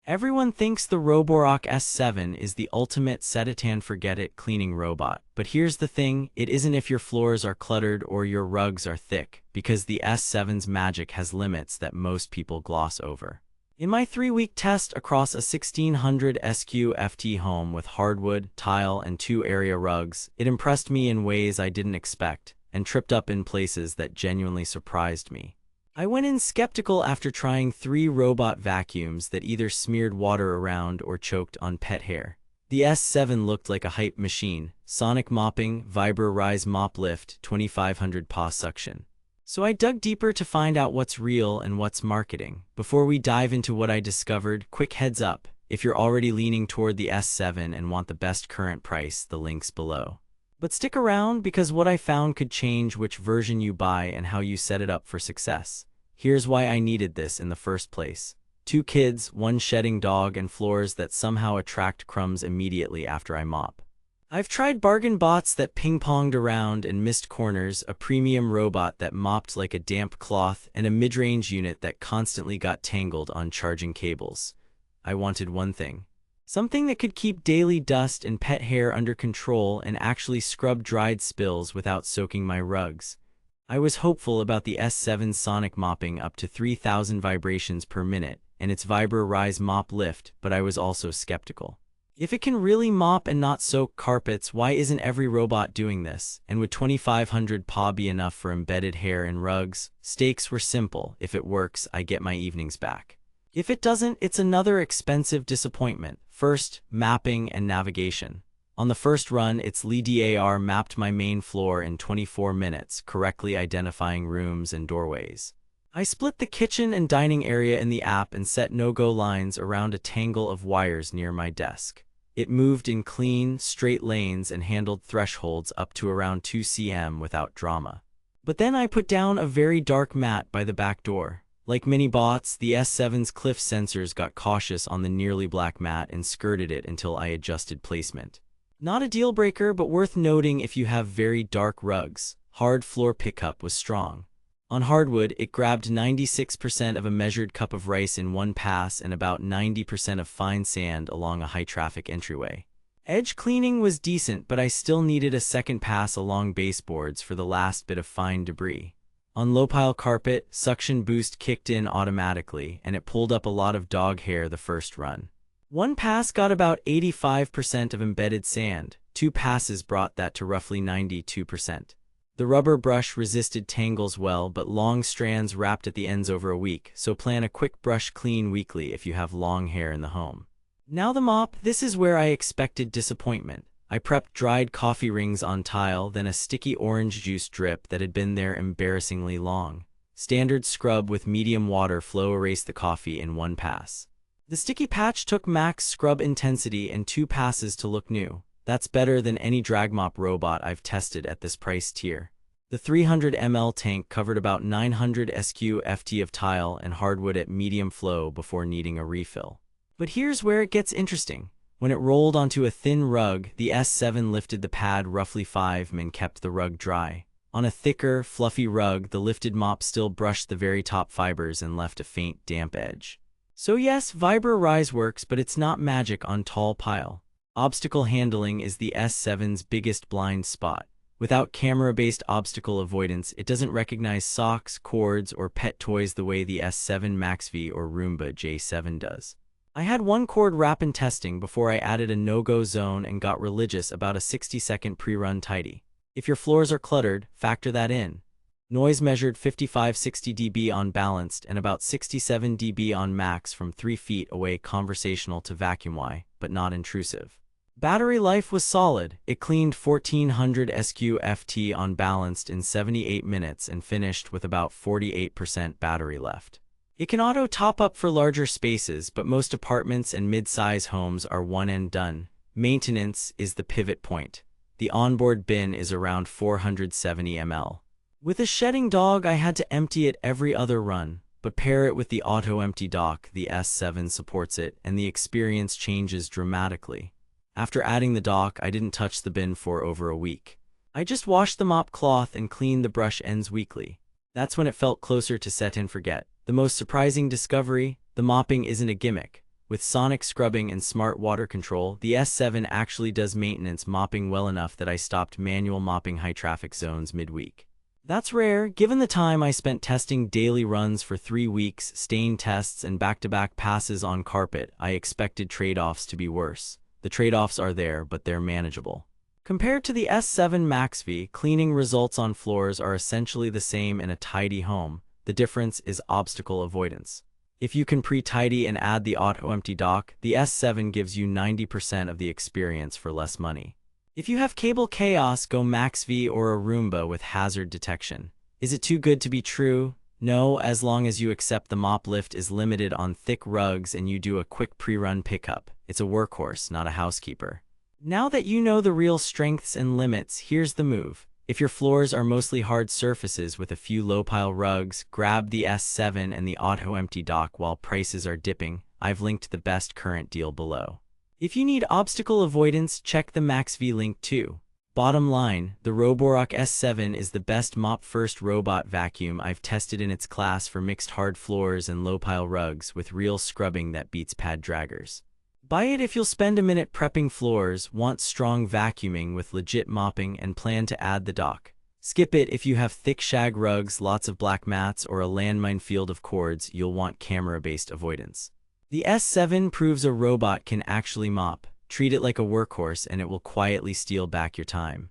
Everyone thinks the Roborock S7 is the ultimate set-it-and-forget-it cleaning robot, but here's the thing, it isn't if your floors are cluttered or your rugs are thick, because the S7's magic has limits that most people gloss over. In my 3-week test across a 1600 SQ-FT home with hardwood, tile, and 2-area rugs, it impressed me in ways I didn't expect, and tripped up in places that genuinely surprised me. I went in skeptical after trying 3 robot vacuums that either smeared water around or choked on pet hair. The S7 looked like a hype machine: sonic mopping, Vibra Rise mop lift, 2500 paw suction. So I dug deeper to find out what's real and what's marketing. Before we dive into what I discovered, quick heads up: if you're already leaning toward the S7 and want the best current price, the link's below. But stick around, because what I found could change which version you buy and how you set it up for success. Here's why I needed this in the first place. 2 kids, 1 shedding dog, and floors that somehow attract crumbs immediately after I mop. I've tried bargain bots that ping-ponged around and missed corners, a premium robot that mopped like a damp cloth, and a mid-range unit that constantly got tangled on charging cables. I wanted one thing. Something that could keep daily dust and pet hair under control and actually scrub dried spills without soaking my rugs. I was hopeful about the S7's sonic mopping up to 3,000 vibrations per minute and its Vibra Rise mop lift, but I was also skeptical. If it can really mop and not soak carpets, why isn't every robot doing this? And would 2,500 PA be enough for embedded hair in rugs? Stakes were simple: if it works, I get my evenings back. If it doesn't, it's another expensive disappointment. First, mapping and navigation. On the first run, its LiDAR mapped my main floor in 24 minutes, correctly identifying rooms and doorways. I split the kitchen and dining area in the app and set no-go lines around a tangle of wires near my desk. It moved in clean, straight lanes and handled thresholds up to around 2 cm without drama. But then I put down a very dark mat by the back door. Like many bots, the S7's cliff sensors got cautious on the nearly black mat and skirted it until I adjusted placement. Not a deal breaker, but worth noting if you have very dark rugs. Hard floor pickup was strong. On hardwood, it grabbed 96% of a measured cup of rice in one pass and about 90% of fine sand along a high-traffic entryway. Edge cleaning was decent, but I still needed a second pass along baseboards for the last bit of fine debris. On low-pile carpet, suction boost kicked in automatically, and it pulled up a lot of dog hair the first run. One pass got about 85% of embedded sand. 2 passes brought that to roughly 92%. The rubber brush resisted tangles well, but long strands wrapped at the ends over a week, so plan a quick brush clean weekly if you have long hair in the home. Now the mop. This is where I expected disappointment. I prepped dried coffee rings on tile, then a sticky orange juice drip that had been there embarrassingly long. Standard scrub with medium water flow erased the coffee in 1 pass. The sticky patch took max scrub intensity and 2 passes to look new. That's better than any drag mop robot I've tested at this price tier. The 300 ml tank covered about 900 SQ-FT of tile and hardwood at medium flow before needing a refill. But here's where it gets interesting. When it rolled onto a thin rug, the S7 lifted the pad roughly 5 mm and kept the rug dry. On a thicker, fluffy rug, the lifted mop still brushed the very top fibers and left a faint, damp edge. So yes, Vibra Rise works, but it's not magic on tall pile. Obstacle handling is the S7's biggest blind spot. Without camera-based obstacle avoidance, it doesn't recognize socks, cords, or pet toys the way the S7 MaxV or Roomba J7 does. I had 1 cord wrap in testing before I added a no-go zone and got religious about a 60-second pre-run tidy. If your floors are cluttered, factor that in. Noise measured 55-60 dB on balanced and about 67 dB on max from 3 feet away, conversational to vacuum-y, but not intrusive. Battery life was solid. It cleaned 1400 SQ-FT on balanced in 78 minutes and finished with about 48% battery left. It can auto top up for larger spaces, but most apartments and mid-size homes are one and done. Maintenance is the pivot point. The onboard bin is around 470 ml. With a shedding dog, I had to empty it every other run, but pair it with the auto-empty dock. The S7 supports it, and the experience changes dramatically. After adding the dock, I didn't touch the bin for over a week. I just washed the mop cloth and cleaned the brush ends weekly. That's when it felt closer to set and forget. The most surprising discovery: the mopping isn't a gimmick. With sonic scrubbing and smart water control, the S7 actually does maintenance mopping well enough that I stopped manual mopping high-traffic zones midweek. That's rare, given the time I spent testing daily runs for 3 weeks, stain tests, and back-to-back passes on carpet. I expected trade-offs to be worse. The trade-offs are there, but they're manageable. Compared to the S7 MaxV, cleaning results on floors are essentially the same in a tidy home. The difference is obstacle avoidance. If you can pre-tidy and add the auto-empty dock, the S7 gives you 90% of the experience for less money. If you have cable chaos, go MaxV or a Roomba with hazard detection. Is it too good to be true? No, as long as you accept the mop lift is limited on thick rugs and you do a quick pre-run pickup. It's a workhorse, not a housekeeper. Now that you know the real strengths and limits, here's the move. If your floors are mostly hard surfaces with a few low-pile rugs, grab the S7 and the auto-empty dock while prices are dipping. I've linked the best current deal below. If you need obstacle avoidance, check the MaxV link too. Bottom line, the Roborock S7 is the best mop-first robot vacuum I've tested in its class for mixed hard floors and low-pile rugs with real scrubbing that beats pad draggers. Buy it if you'll spend a minute prepping floors, want strong vacuuming with legit mopping, and plan to add the dock. Skip it if you have thick shag rugs, lots of black mats, or a landmine field of cords. You'll want camera-based avoidance. The S7 proves a robot can actually mop. Treat it like a workhorse and it will quietly steal back your time.